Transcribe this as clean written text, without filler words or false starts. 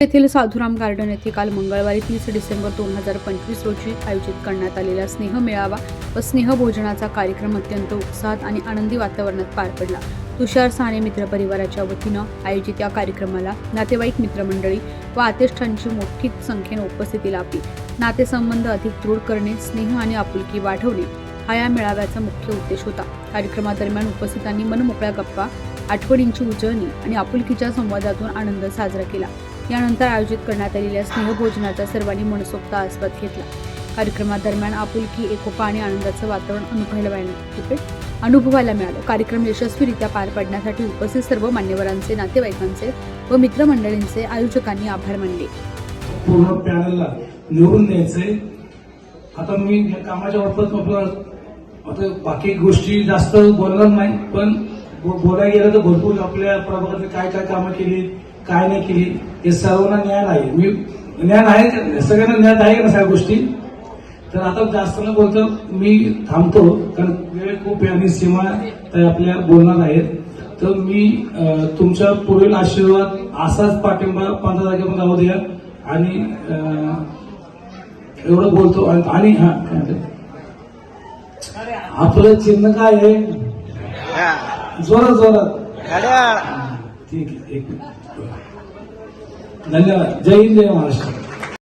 येथील साधुराम गार्डन येथे काल मंगळवारी 30 डिसेंबर 2025 रोजी आयोजित करण्यात आलेला स्नेह मेळावा व स्नेह भोजनाचा कार्यक्रम अत्यंत उत्साहात आणि आनंदी वातावरणात पार पडला। तुषार साने मित्र परिवाराच्या वतीनं आयोजित या कार्यक्रमाला नातेवाईक मित्रमंडळी व आतिष्ठांची मोठी संख्येने उपस्थिती लाभली। नातेसंबंध अधिक दृढ करणे, स्नेह आणि आपुलकी वाढवणे हा या मेळाव्याचा मुख्य उद्देश होता। कार्यक्रमादरम्यान उपस्थितांनी मनमोकळ्या गप्पा, आठवणींची उजळणी आणि आपुलकीच्या संवादातून आनंद साजरा केला। यानंतर आयोजित करण्यात आलेल्या स्नेहभोजनाचा सर्वांनी मनसोक्त आस्वाद घेतला। कार्यक्रमादरम्यान आपुलकी, एकोपा आणि आनंदाचं वातावरण अनुभवायला मिळालं। कार्यक्रम यशस्वीरित्या पार पाडण्यासाठी उपस्थित सर्व मान्यवरांचे, नातेवाईकांचे व मित्रमंडळींचे आयोजकांनी आभार मानले। पूर्ण पॅनलला निवडून द्यायचंय। आता मी कामाच्या बाबतीत आता बाकी गोष्टी जास्त बोलणार नाही, पण बोलायला गेलं तर भरपूर आपल्या प्रभागात काय काय कामं केली, काय नाही केली हे सर्वांना ज्ञान आहे। मी ज्ञान आहे, सगळ्यांना ज्ञान आहे ना सगळ्या गोष्टी। तर आता जास्त न बोलतो मी थांबतो, कारण वेळ खूप आहे आणि सीमा आपल्या बोलणार आहेत। तर मी तुमच्या पुढील आशीर्वाद असाच पाठिंबा 15 तारखेपर्यंत राहू द्या आणि एवढं बोलतो। आणि हा आपलं चिन्ह काय आहे? जोरात जोरात। ठीक आहे, एक मिनिट। धन्यवाद। जय हिंद, जय महाराष्ट्र।